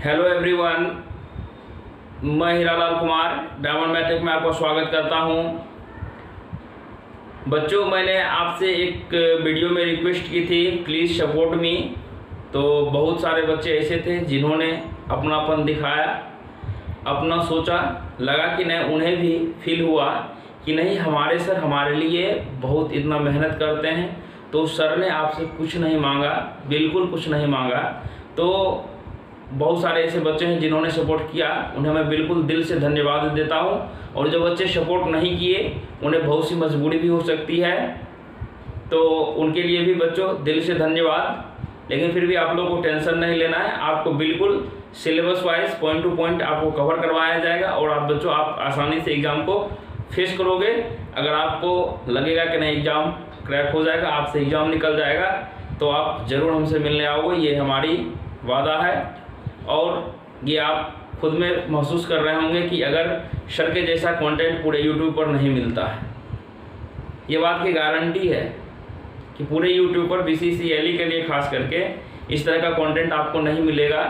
Hello everyone, मैं Hiralal Kumar diamond matric में आपका स्वागत करता हूं। बच्चों, मैंने आपसे एक वीडियो में रिक्वेस्ट की थी प्लीज़ सपोर्ट मी। तो बहुत सारे बच्चे ऐसे थे जिन्होंने अपनापन दिखाया, अपना सोचा, लगा कि नहीं, उन्हें भी फील हुआ कि नहीं हमारे सर हमारे लिए बहुत इतना मेहनत करते हैं, तो सर ने आपसे कुछ नहीं मांगा, बिल्कुल कुछ नहीं मांगा। तो बहुत सारे ऐसे बच्चे हैं जिन्होंने सपोर्ट किया, उन्हें मैं बिल्कुल दिल से धन्यवाद देता हूं। और जो बच्चे सपोर्ट नहीं किए उन्हें बहुत सी मजबूरी भी हो सकती है, तो उनके लिए भी बच्चों दिल से धन्यवाद। लेकिन फिर भी आप लोगों को टेंशन नहीं लेना है, आपको बिल्कुल syllabus wise point two point आपको कवर करवाया जाएगा और आप बच्चों आप आसानी से एग्ज़ाम को फेस करोगे। अगर आपको लगेगा कि नहीं एग्ज़ाम क्रैक हो जाएगा, आपसे एग्ज़ाम निकल जाएगा, तो आप ज़रूर हमसे मिलने आओगे, ये हमारी वादा है। और ये आप खुद में महसूस कर रहे होंगे कि अगर सर के जैसा कंटेंट पूरे यूट्यूब पर नहीं मिलता है, ये बात की गारंटी है कि पूरे यूट्यूब पर BCCLE के लिए खास करके इस तरह का कंटेंट आपको नहीं मिलेगा।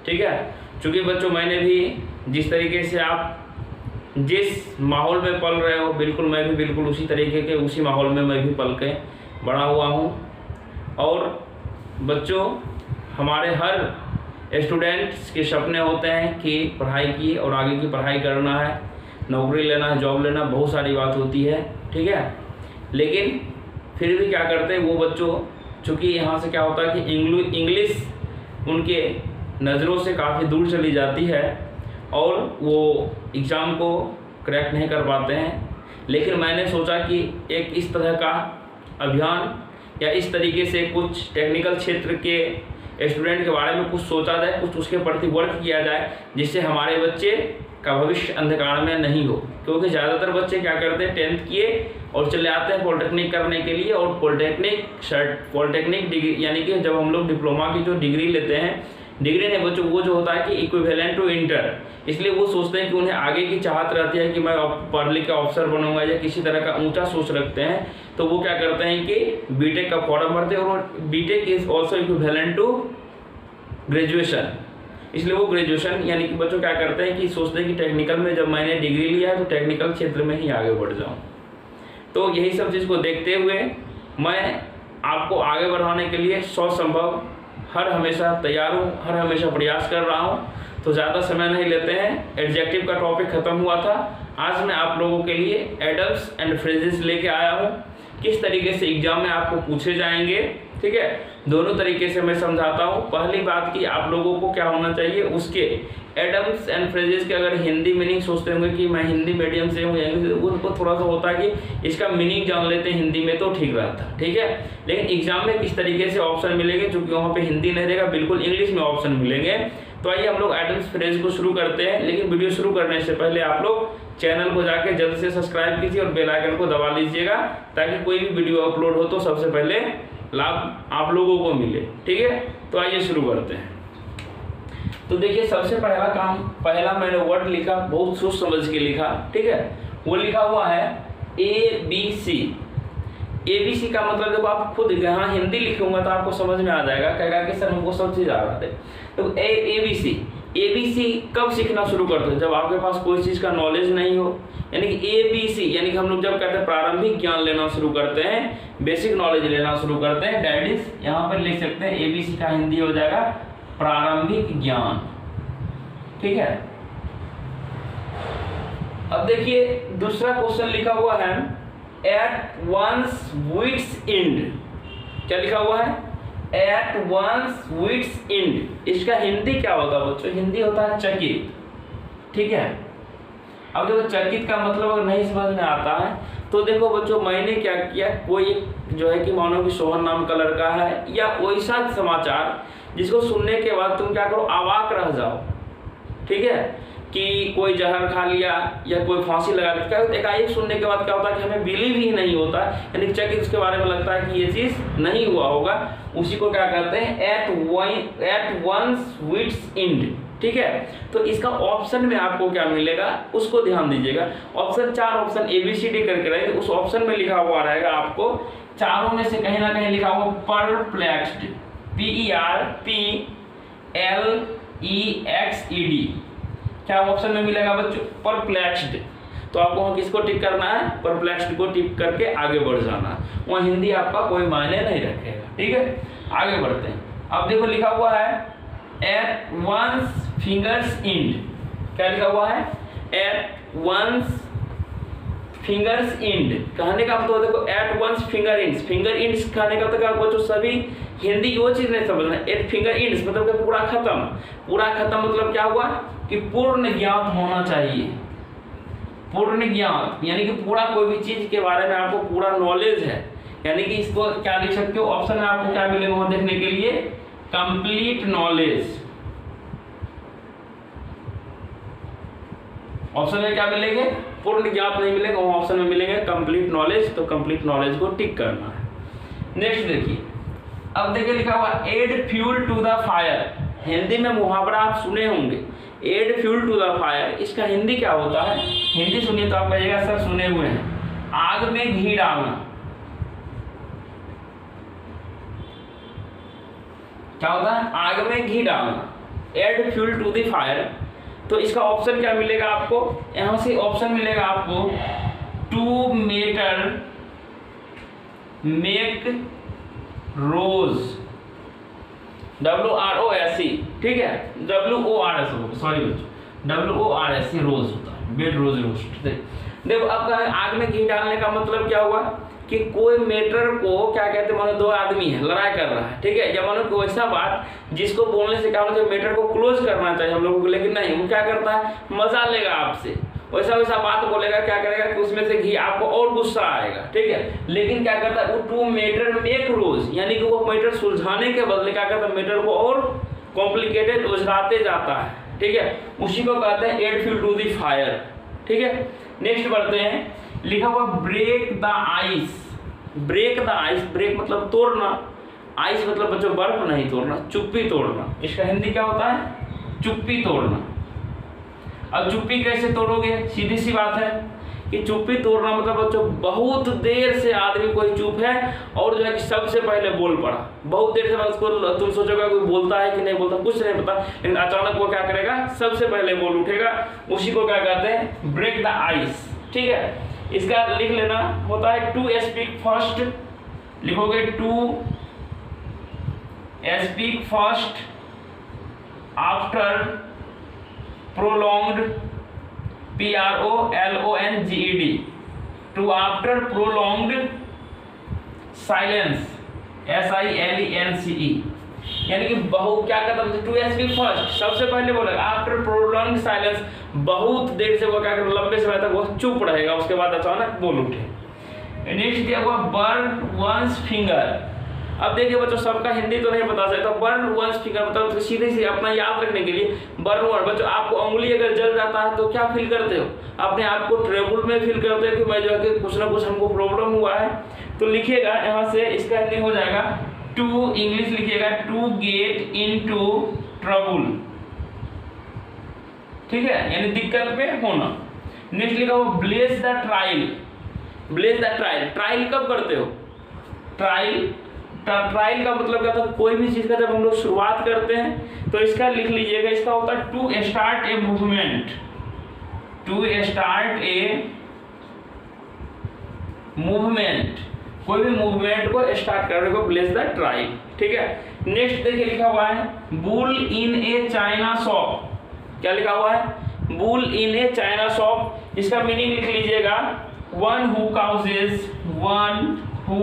ठीक है, चूँकि बच्चों मैंने भी जिस तरीके से आप जिस माहौल में पल रहे हो, बिल्कुल मैं भी बिल्कुल उसी तरीके के उसी माहौल में मैं भी पल के बड़ा हुआ हूँ। और बच्चों, हमारे हर स्टूडेंट्स के सपने होते हैं कि पढ़ाई की और आगे की पढ़ाई करना है, नौकरी लेना है, जॉब लेना, बहुत सारी बात होती है। ठीक है, लेकिन फिर भी क्या करते हैं वो बच्चों, चूँकि यहाँ से क्या होता है कि इंग्लिश उनके नज़रों से काफ़ी दूर चली जाती है और वो एग्ज़ाम को क्रैक नहीं कर पाते हैं। लेकिन मैंने सोचा कि एक इस तरह का अभियान या इस तरीके से कुछ टेक्निकल क्षेत्र के स्टूडेंट के बारे में कुछ सोचा जाए, कुछ उसके प्रति वर्क किया जाए, जिससे हमारे बच्चे का भविष्य अंधकार में नहीं हो। क्योंकि ज़्यादातर बच्चे क्या करते हैं, 10th किए और चले आते हैं पॉलिटेक्निक करने के लिए, और पॉलिटेक्निक डिग्री यानी कि जब हम लोग डिप्लोमा की जो डिग्री लेते हैं, डिग्री नहीं बच्चों, वो जो होता है कि इक्विवेलेंट टू इंटर, इसलिए वो सोचते हैं कि उन्हें आगे की चाहत रहती है कि मैं पढ़ लिख के ऑफिसर बनूंगा या किसी तरह का ऊंचा सोच रखते हैं। तो वो क्या करते हैं कि बीटेक का फॉर्म भरते हैं, और B Tech is also equivalent to graduation, इसलिए वो ग्रेजुएशन यानी कि बच्चों क्या करते हैं कि सोचते हैं कि टेक्निकल में जब मैंने डिग्री लिया है तो टेक्निकल क्षेत्र में ही आगे बढ़ जाऊँ। तो यही सब चीज़ को देखते हुए मैं आपको आगे बढ़ाने के लिए संभव हर हमेशा तैयार हूँ, हर हमेशा प्रयास कर रहा हूँ। तो ज़्यादा समय नहीं लेते हैं, एडजेक्टिव का टॉपिक ख़त्म हुआ था। आज मैं आप लोगों के लिए एडम्स एंड फ्रेजेस लेके आया हूँ, किस तरीके से एग्जाम में आपको पूछे जाएंगे। ठीक है, दोनों तरीके से मैं समझाता हूँ। पहली बात कि आप लोगों को क्या होना चाहिए, उसके एडम्स एंड फ्रेजेस के अगर हिंदी मीनिंग सोचते होंगे कि मैं हिंदी मीडियम से हूँ, उनको थोड़ा सा होता है कि इसका मीनिंग जान लेते हैं हिंदी में तो ठीक रहता। ठीक है, लेकिन एग्जाम में किस तरीके से ऑप्शन मिलेंगे, चूँकि वहाँ पे हिंदी नहीं रहेगा, बिल्कुल इंग्लिश में ऑप्शन मिलेंगे। तो आइए हम लोग एडम्स फ्रेज को शुरू करते हैं। लेकिन वीडियो शुरू करने से पहले आप लोग चैनल को जाके जल्द से सब्सक्राइब कीजिए और बेल आइकन को दबा लीजिएगा, ताकि कोई भी वीडियो अपलोड हो तो सबसे पहले लाभ आप लोगों को मिले। ठीक है, तो आइए शुरू करते हैं। तो देखिए, सबसे पहला मैंने वर्ड लिखा, बहुत सोच समझ के लिखा। ठीक है, वो लिखा हुआ है ABC। ABC का मतलब देखो, आप खुद यहाँ हिंदी लिखूंगा तो आपको समझ में आ जाएगा, कहेगा कि सर हमको सब चीज़ आ रहा है। तो ABC कब सीखना शुरू करते हो, जब आपके पास कोई चीज़ का नॉलेज नहीं हो। यानी कि ABC यानी कि हम लोग जब कहते हैं प्रारंभिक ज्ञान लेना शुरू करते हैं, बेसिक नॉलेज लेना शुरू करते हैं। दैट इज यहाँ पर लिख सकते हैं ABC का हिंदी हो जाएगा प्रारंभिक ज्ञान। ठीक है, अब देखिए दूसरा क्वेश्चन लिखा हुआ है एट वंस विट्स एंड। क्या लिखा हुआ है, एट वंस विट्स एंड। इसका हिंदी क्या होता है बच्चों, हिंदी होता है चकित। ठीक है, अब देखो चकित का मतलब अगर नहीं समझ में आता है तो देखो बच्चों, मैंने क्या किया, कोई जो है कि मानो कि सोहन नाम का लड़का है या वैसा समाचार जिसको सुनने के बाद तुम क्या करो, अवाक रह जाओ। ठीक है, कि कोई जहर खा लिया या कोई फांसी लगा लिया, एकाएक सुनने के बाद क्या होता है कि हमें बिलीव ही नहीं होता, यानी चकित उसके बारे में लगता है कि ये चीज़ नहीं हुआ होगा। उसी को क्या कहते हैं, एट वंस विट्स एंड। ठीक है, तो इसका ऑप्शन में आपको क्या मिलेगा उसको ध्यान दीजिएगा। ऑप्शन 4 ऑप्शन ABCD करके रहेंगे, उस ऑप्शन में लिखा हुआ रहेगा आपको चारों में से कहीं ना कहीं लिखा हुआ परप्लेक्स्ड, PERPLEXED। क्या ऑप्शन में मिलेगा बच्चों? परप्लेक्स्ड। तो आपको वहाँ किसको टिक करना है? परप्लेक्स्ड को टिक करके आगे बढ़ जाना है। वहाँ हिंदी आपका कोई मायने नहीं रखेगा। ठीक है, आगे बढ़ते हैं। अब देखो लिखा हुआ है एट वंस फिंगर्स एंड। क्या लिखा हुआ है? At one's fingers end. कहने का मतलब देखो at one's finger ends. Finger ends कहने का मतलब बच्चों सभी हिंदी वो चीज नहीं समझना। एट फिंगर एंड्स मतलब कि पूरा खत्म। पूरा खत्म मतलब क्या हुआ कि पूर्ण ज्ञात होना चाहिए। पूर्ण ज्ञात यानी कि पूरा कोई भी चीज के बारे में आपको पूरा नॉलेज है, यानी कि इसको क्या लिख सकते हो? ऑप्शन में आपको क्या मिलेगा वहां देखने के लिए? Complete knowledge. ऑप्शन में क्या मिलेंगे? पूर्ण ज्ञात नहीं मिलेगा, वहां ऑप्शन में मिलेंगे कंप्लीट नॉलेज। तो कंप्लीट नॉलेज को टिक करना है। नेक्स्ट देखिए, अब देखिए लिखा हुआ add fuel to the fire. Hindi में मुहावरा आप सुने होंगे, add fuel to the fire. इसका हिंदी क्या होता है? हिंदी सुनिए तो आप कहिएगा सर सुने हुए हैं। आग में घी डालना। क्या होता है? आग में घी डालना, add fuel to the fire. तो इसका ऑप्शन क्या मिलेगा आपको? यहां से ऑप्शन मिलेगा आपको to matter make worse, WROSE। ठीक है, WORS, सॉरी बच्चों, WORS रोज होता है, बेड रोज रोस्ट। देखो अब आग में घी डालने का मतलब क्या हुआ कि कोई मैटर को क्या कहते हैं, मानो दो आदमी है लड़ाई कर रहा है। ठीक है, या मानो कोई ऐसा बात जिसको बोलने से क्या होना चाहिए, मैटर को क्लोज करना चाहिए हम लोगों को, लेकिन नहीं, वो क्या करता है, मजा लेगा आपसे, वैसा वैसा बात बोलेगा, क्या करेगा कि उसमें से घी आपको और गुस्सा आएगा। ठीक है, लेकिन क्या करता है वो टू मैटर मेक रोज, यानी कि वो मैटर सुलझाने के बदले क्या करता है, मैटर को और कॉम्प्लिकेटेड उलझाते जाता है। ठीक है, उसी को कहते हैं add fuel to the fire. ठीक है, नेक्स्ट बढ़ते हैं। लिखा हुआ break the ice. Break the ice, break मतलब तोड़ना, आइस मतलब बच्चों बर्फ नहीं तोड़ना, चुप्पी तोड़ना। इसका हिंदी क्या होता है? चुप्पी तोड़ना। अब चुप्पी कैसे तोड़ोगे? सीधी सी बात है कि चुप्पी तोड़ना मतलब बच्चों बहुत देर से आदमी कोई चुप है और जो है कि सबसे पहले बोल पड़ा, बहुत देर से बाद उसको तुम सोचोगा कोई बोलता है कि नहीं बोलता, कुछ नहीं पता, लेकिन अचानक वो क्या करेगा, सबसे पहले बोल उठेगा, उसी को क्या कहते हैं, ब्रेक द आइस। ठीक है, इसका लिख लेना होता है टू स्पीक फर्स्ट, लिखोगे to speak first after prolonged, PROLONGED, to after prolonged silence, SILENCE। यानी कि बहुत क्या कहता है, टू स्पीक फर्स्ट सबसे पहले बोलेगा, आफ्टर प्रोलॉन्ग साइलेंस बहुत देर से वो क्या करेगा, लंबे समय तक वो चुप रहेगा, उसके बाद अचानक बोल उठे। नेक्स्ट दिया हुआ बर्न वंस फिंगर। अब देखिए बच्चों सबका हिंदी तो नहीं बता सकता, बर्न वंस फिंगर मतलब सीधे से अपना याद रखने के लिए बर्न वन। बच्चों आपको उंगली अगर जल जाता है तो क्या फील करते हो? अपने आप को ट्रबल में फील करते हो कि मैं जो है कुछ ना कुछ हमको प्रॉब्लम हुआ है। तो लिखिएगा यहाँ से, इसका हिंदी हो जाएगा टू, इंग्लिश लिखिएगा टू गेट इनटू ट्रबल। ठीक है, यानी दिक्कत में होना। नेक्स्ट लिखा हुआ blaze the trail. Blaze the trail, trail कब करते हो? ट्रायल ट्रायल का मतलब क्या था, कोई भी चीज का जब हम लोग शुरुआत करते हैं तो इसका लिख लीजिएगा, इसका होता है to start a movement. To start a movement, कोई भी मूवमेंट को स्टार्ट करने को ब्लेज द ट्रायल। ठीक है, नेक्स्ट देखिए लिखा हुआ है bull in A China shop. क्या लिखा हुआ है? Bull in A China shop. इसका मीनिंग लिख लीजिएगा one who causes, one who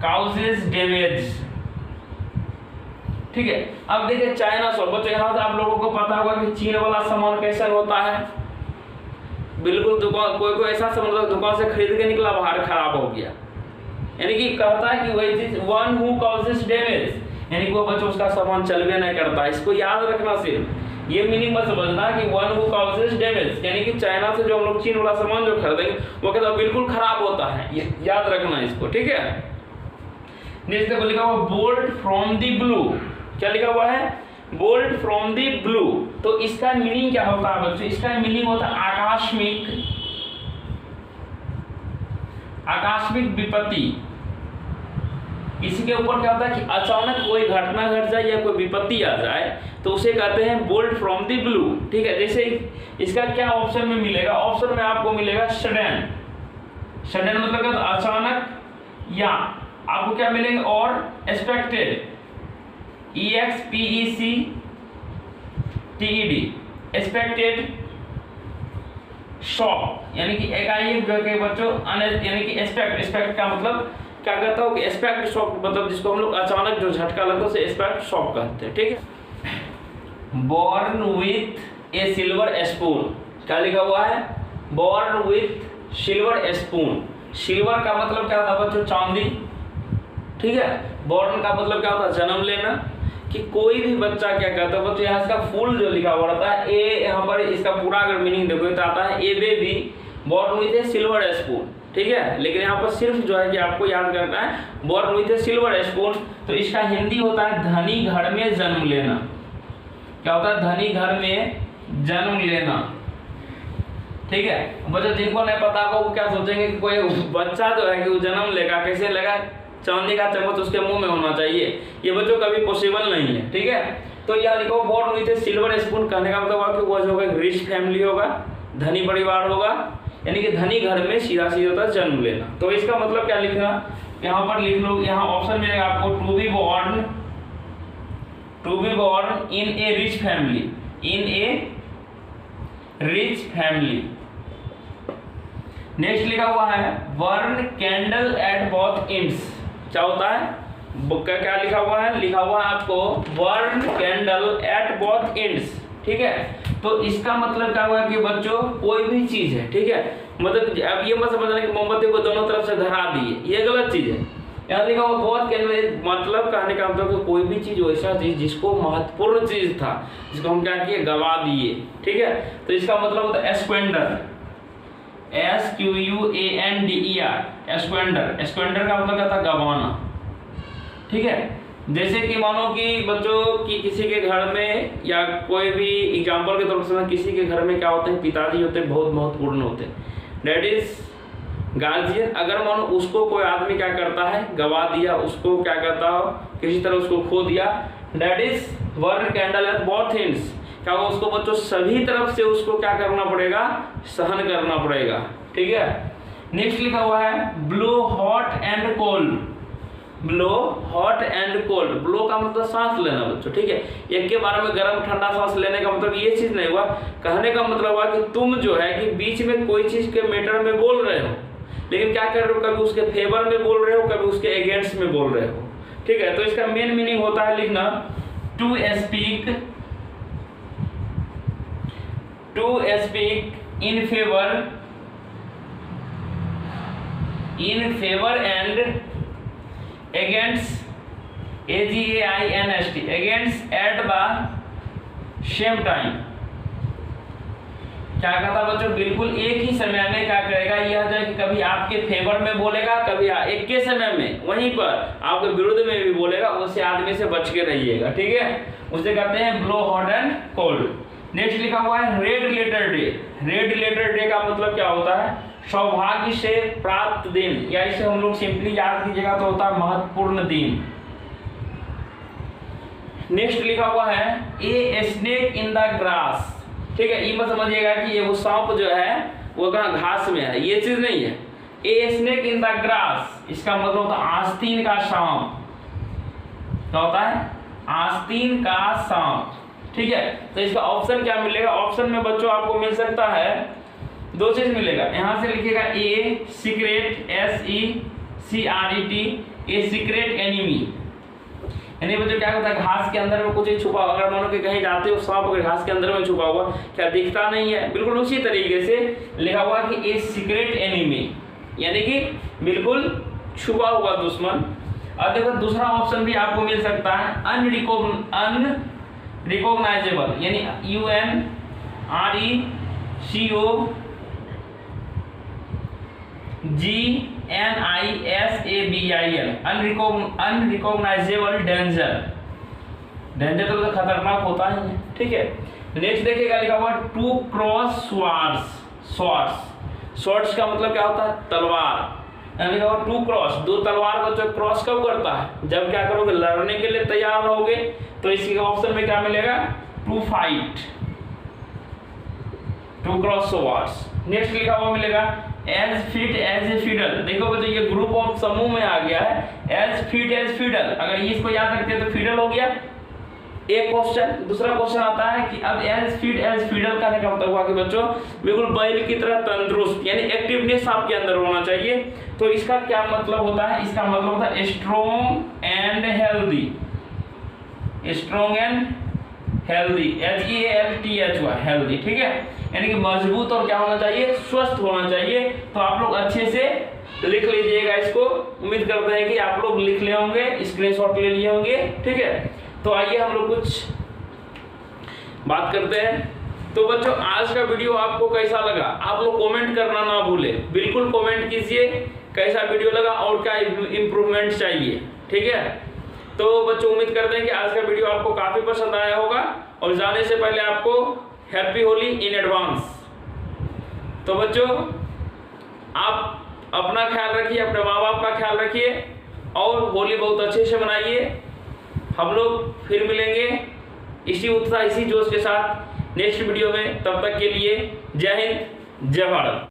causes damage. ठीक है, अब देखिए चाइना शॉप। बच्चों यहाँ से आप लोगों को पता होगा कि चीन वाला सामान कैसा होता है, बिल्कुल दुकान, कोई ऐसा सामान दुकान से खरीद के निकला बाहर खराब हो गया, यानी कि कहता है कि वही चीज वन हु काउजेज डैमेज, यानी कि वो बच्चों उसका सामान चलवे नहीं करता। इसको याद रखना, सिर्फ ये मीनिंग मत समझना कि वन हु काउजेज डैमेज, यानी कि चाइना से जो हम लोग चीन वाला सामान जो खरीदेंगे वो कहता है बिल्कुल खराब होता है, ये याद रखना इसको। ठीक है, नेक्स्ट देखो लिखा हुआ बोल्ट फ्रॉम द ब्लू। क्या लिखा हुआ है? Bolt from the blue. तो इसका मीनिंग क्या होता है बच्चों? इसका मीनिंग होता है आकस्मिक, आकस्मिक विपत्ति, किसी के ऊपर क्या होता है कि अचानक कोई घटना घट जाए या कोई विपत्ति आ जाए तो उसे कहते हैं बोल्ड फ्रॉम द ब्लू। ठीक है, जैसे इसका क्या ऑप्शन में मिलेगा, ऑप्शन में आपको मिलेगा सडन। सडन मतलब क्या, अचानक, या आपको क्या मिलेंगे और एक्सपेक्टेड, EXPECTED, एक्सपेक्टेड, शॉक यानी कि एकाएक के बच्चों यानी कि एक्सपेक्ट का मतलब क्या कहता हूँ कि एक्सपेक्ट शॉक मतलब जिसको हम लोग अचानक जो झटका लगता है उसे एक्सपेक्ट शॉक कहते हैं। ठीक है, born with a silver spoon, क्या लिखा हुआ है, born with silver spoon. Silver का मतलब क्या होता है बच्चों, चांदी। ठीक है, बॉर्न का मतलब क्या होता है, जन्म लेना। कि कोई भी बच्चा क्या कहता है बच्चों, यहाँ इसका फुल जो लिखा हुआ रहता है ए, यहाँ पर इसका पूरा अगर मीनिंग देखो तो आता है a baby born with a silver spoon. ठीक है, लेकिन यहाँ पर सिर्फ जो है कि आपको याद करना है born with a silver spoon. तो इसका हिंदी होता है धनी घर में जन्म लेना। क्या होता है, धनी घर में जन्म लेना। ठीक है, बच्चों जिनको नहीं पता होगा वो क्या सोचेंगे कि कोई बच्चा जो है कि वो जन्म लेगा, कैसे लेगा, चांदी का चम्मच उसके मुंह में होना चाहिए। ये बच्चों कभी पॉसिबल नहीं है। ठीक है, तो यह लिखो born with a silver spoon, कहने का मतलब कि वो जो होगा रिच फैमिली होगा, धनी परिवार होगा, यानी कि धनी घर में सीधा सीधा जन्म लेना। तो इसका मतलब क्या लिखना, यहाँ पर लिख लो, यहाँ ऑप्शन मिलेगा आपको to be born in a rich family, in a rich family. Next लिखा हुआ है burn candle at both ends. क्या होता है, क्या लिखा हुआ है, लिखा हुआ है आपको burn candle at both ends. ठीक है, तो इसका मतलब क्या हुआ कि बच्चों कोई भी चीज है, ठीक है, मतलब अब ये मत समझना कि मोमबत्ती को दोनों तरफ से धरा दिए, ये गलत चीज है। यहाँ लिखा हुआ बहुत कैंडल, मतलब कहने का मतलब कि कोई भी चीज वैसा चीज जिसको महत्वपूर्ण चीज था, जिसको हम क्या किए, गवा दिए। ठीक है, तो इसका मतलब होता है स्क्वेंडर, SQUANDER, स्क्वेंडर। स्क्वेंडर का मतलब क्या था, गवाना। ठीक है, जैसे कि मानो कि बच्चों की किसी के घर में, या कोई भी एग्जांपल के तौर पर किसी के घर में क्या होते हैं, पिताजी होते हैं, बहुत महत्वपूर्ण होते हैं, दैट इज गार्जियन। अगर मानो उसको कोई आदमी क्या करता है, गवा दिया, उसको क्या करता हो, किसी तरह उसको खो दिया, that is burn candle at both ends. क्या होगा, उसको बच्चों सभी तरफ से उसको क्या करना पड़ेगा, सहन करना पड़ेगा। ठीक है, नेक्स्ट लिखा हुआ है blow hot and cold. Blow hot and cold, blow का मतलब सांस लेना बच्चों। ठीक है, एक के बारे में गर्म ठंडा सांस लेने का मतलब ये चीज नहीं हुआ, कहने का मतलब हुआ कि तुम जो है कि बीच में कोई चीज के मैटर में बोल रहे हो, लेकिन क्या कर रहे हो, कभी उसके फेवर में बोल रहे हो, कभी उसके अगेंस्ट में बोल रहे हो। ठीक है, तो इसका मेन मीनिंग होता है लिखना to speak in favour and against, AGAINST, against at the same time। क्या कहता बच्चों, बिल्कुल एक ही समय में क्या करेगा, यह जो है कि कभी आपके फेवर में बोलेगा, कभी एक के समय में वहीं पर आपके विरुद्ध में भी बोलेगा, उससे आदमी से बच के रहिएगा। ठीक है, उसे कहते हैं blow hot and cold. Next लिखा हुआ है red letter day. Red letter day का मतलब क्या होता है, सौभाग्य से प्राप्त दिन, या इसे हम लोग सिंपली याद कीजिएगा तो होता है महत्वपूर्ण दिन। नेक्स्ट लिखा हुआ है a snake in the grass. ठीक है, ये मत समझिएगा कि ये वो सांप जो है वो कहाँ घास में है, ये चीज नहीं है। A snake in the grass, इसका मतलब होता है आस्तीन का सांप। क्या होता है, आस्तीन का सांप। ठीक है, तो इसका ऑप्शन क्या मिलेगा, ऑप्शन में बच्चों आपको मिल सकता है दो चीज मिलेगा। यहां से लिखिएगा a secret, SECRET, a secret enemy. यानी बच्चों क्या होता है, घास के अंदर में कुछ छुपा, अगर मानो कि कहीं जाते हो सांप अगर घास के अंदर में छुपा हुआ, क्या दिखता नहीं है, बिल्कुल उसी तरीके से लिखा हुआ कि ए सीक्रेट एनिमी, यानी कि बिल्कुल छुपा हुआ दुश्मन। और देखो दूसरा ऑप्शन भी आपको मिल सकता है अनरिकॉग्नाइजेबल, यानी UNRECOGNISABIL, अनरिकॉग्नाइजेबल डेंजर। डेंजर तो खतरनाक होता ही है। ठीक है, नेक्स्ट देखिएगा लिखा हुआ टू क्रॉस स्वॉर्ड्स। स्वॉर्ड्स का मतलब क्या होता है, तलवार। यानी लिखा हुआ टू क्रॉस, दो तलवार बच्चों क्रॉस कब करता है, जब क्या करोगे लड़ने के लिए तैयार रहोगे। तो इसी ऑप्शन में क्या मिलेगा, to fight, to cross swords. Next लिखा हुआ मिलेगा as fit as a fiddle. देखो बच्चों ये ग्रुप ऑफ समूह में आ गया है, एज फिट एज फिडल, अगर इसको याद रखते हैं तो फिडल हो गया एक क्वेश्चन। दूसरा क्वेश्चन आता है कि अब एज फिट एज फिडल का मतलब हुआ कि बच्चों बिल्कुल बैल की तरह तंदुरुस्त, यानी एक्टिवनेस आपके अंदर होना चाहिए। तो इसका क्या मतलब होता है, इसका मतलब होता है strong and healthy, strong and healthy, HELTH healthy, ठीक है, यानी कि मजबूत और क्या होना चाहिए, स्वस्थ होना चाहिए। तो आप लोग अच्छे से लिख लीजिएगा इसको, उम्मीद करते हैं कि आप लोग लिख ले होंगे, स्क्रीनशॉट ले लिए होंगे, ठीक है। तो आइए हम लोग कुछ बात करते हैं। तो बच्चों आज का वीडियो आपको कैसा लगा, आप लोग कमेंट करना ना भूलें, बिल्कुल कमेंट कीजिए कैसा वीडियो लगा और क्या इम्प्रूवमेंट चाहिए, ठीक है। तो बच्चों उम्मीद करते हैं कि आज का वीडियो आपको काफी पसंद आया होगा, और जाने से पहले आपको हैप्पी होली इन एडवांस। तो बच्चों आप अपना ख्याल रखिए, अपने माँ बाप का ख्याल रखिए, और होली बहुत अच्छे से मनाइए। हम लोग फिर मिलेंगे इसी उत्साह इसी जोश के साथ नेक्स्ट वीडियो में, तब तक के लिए जय हिंद जय भारत।